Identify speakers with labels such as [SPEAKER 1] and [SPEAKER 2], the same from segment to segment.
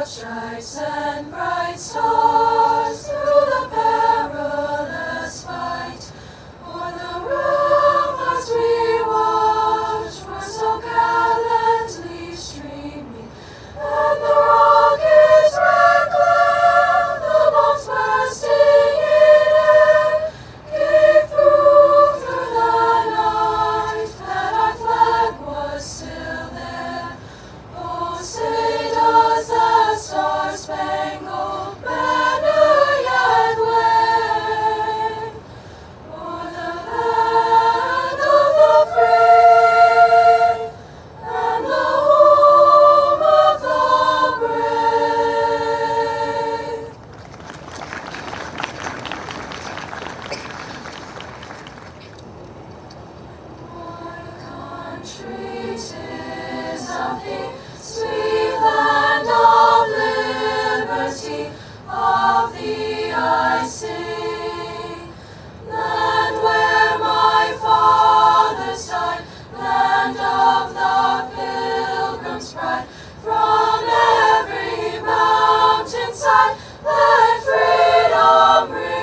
[SPEAKER 1] Stripes and bright stars through the perilous fight, for the ramparts we watched were so gallantly streaming, and the rockets' red glare, the bombs bursting in air, gave proof through the night that our flag was still there. Oh, say does the Star-Spangled Banner yet wave o'er the land of the free and the home of the brave? My country, 'tis of thee, sweet land of liberty, of thee I sing. Land where my fathers died, land of the Pilgrim's pride, from every mountain side let freedom ring.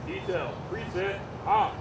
[SPEAKER 2] Detail, preset, on.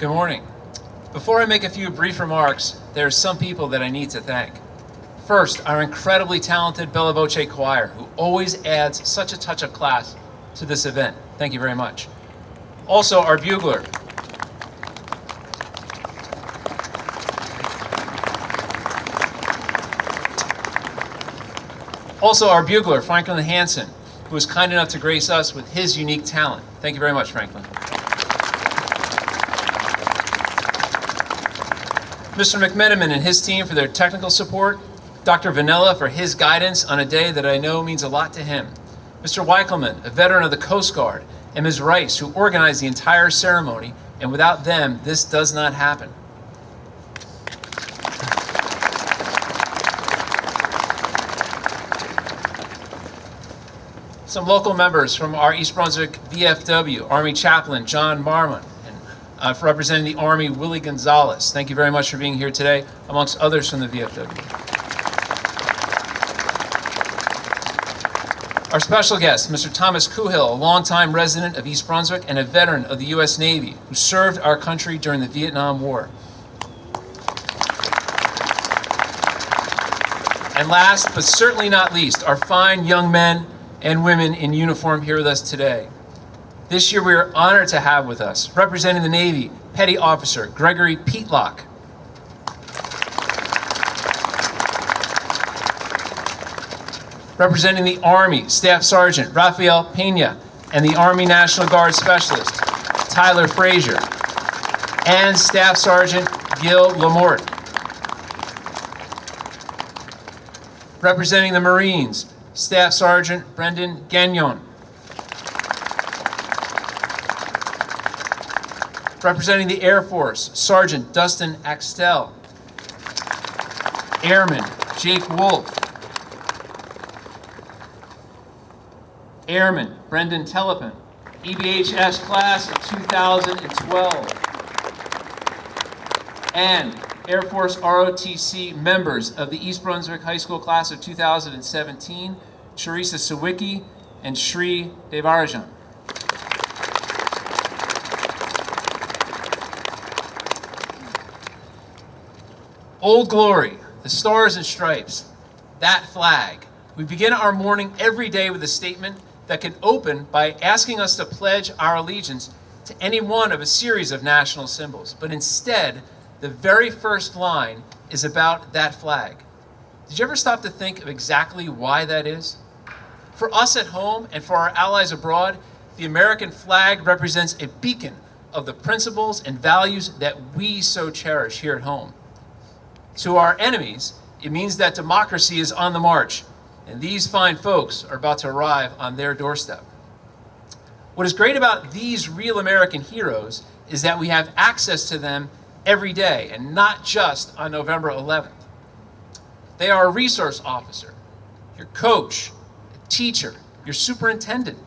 [SPEAKER 3] Good morning. Before I make a few brief remarks, there are some people that I need to thank. First, our incredibly talented Bella Voce choir, who always adds such a touch of class to this event. Thank you very much. Also, our bugler. Franklin Hansen, who was kind enough to grace us with his unique talent. Thank you very much, Franklin. Mr. McMenamin and his team for their technical support, Dr. Vanilla for his guidance on a day that I know means a lot to him, Mr. Weichelman, a veteran of the Coast Guard, and Ms. Rice, who organized the entire ceremony, and without them, this does not happen. Some local members from our East Brunswick VFW, Army Chaplain John Marmon, and for representing the Army, Willie Gonzalez. Thank you very much for being here today, amongst others from the VFW. Our special guest, Mr. Thomas Kuhil, a longtime resident of East Brunswick and a veteran of the U.S. Navy who served our country during the Vietnam War. And last, but certainly not least, our fine young men and women in uniform here with us today. This year we are honored to have with us, representing the Navy, Petty Officer Gregory Peatlock. Representing the Army, Staff Sergeant Rafael Pena, and the Army National Guard Specialist, Tyler Frazier, and Staff Sergeant Gil Lamort. Representing the Marines, Staff Sergeant Brendan Gagnon. Representing the Air Force, Sergeant Dustin Axtell. Airman Jake Wolf. Airman Brendan Telepin, EBHS class of 2012. And Air Force ROTC members of the East Brunswick High School class of 2017, Charissa Sawicki and Shri Devarajan. Old Glory, the Stars and Stripes, that flag. We begin our morning every day with a statement that can open by asking us to pledge our allegiance to any one of a series of national symbols. But instead, the very first line is about that flag. Did you ever stop to think of exactly why that is? For us at home and for our allies abroad, the American flag represents a beacon of the principles and values that we so cherish here at home. To our enemies, it means that democracy is on the march, and these fine folks are about to arrive on their doorstep. What is great about these real American heroes is that we have access to them every day, and not just on November 11th. They are a resource officer, your coach, a teacher, your superintendent.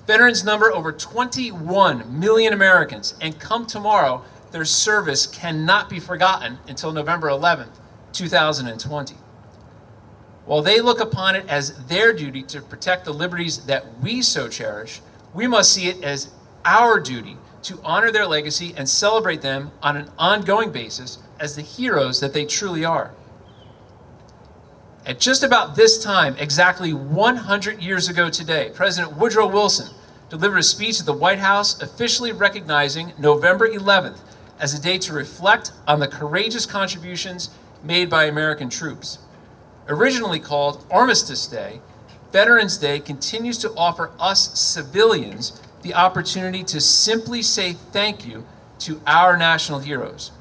[SPEAKER 3] Veterans number over 21 million Americans, and come tomorrow, their service cannot be forgotten until November 11th, 2020. While they look upon it as their duty to protect the liberties that we so cherish, we must see it as our duty to honor their legacy and celebrate them on an ongoing basis as the heroes that they truly are. At just about this time, exactly 100 years ago today, President Woodrow Wilson delivered a speech at the White House officially recognizing November 11th as a day to reflect on the courageous contributions made by American troops. Originally called Armistice Day, Veterans Day continues to offer us civilians the opportunity to simply say thank you to our national heroes.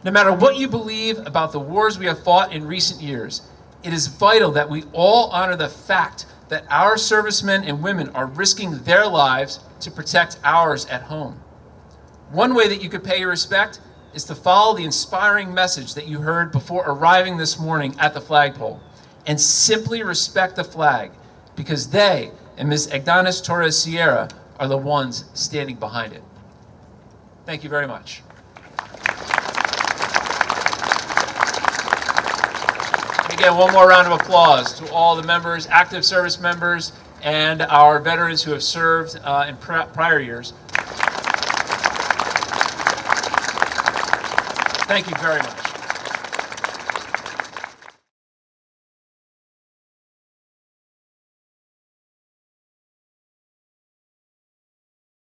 [SPEAKER 3] No matter what you believe about the wars we have fought in recent years, it is vital that we all honor the fact that our servicemen and women are risking their lives to protect ours at home. One way that you could pay your respect is to follow the inspiring message that you heard before arriving this morning at the flagpole, and simply respect the flag, because they and Ms. Agdanis Torres Sierra are the ones standing behind it. Thank you very much. Again, one more round of applause to all the members, active service members, and our veterans who have served in prior years. Thank you very much.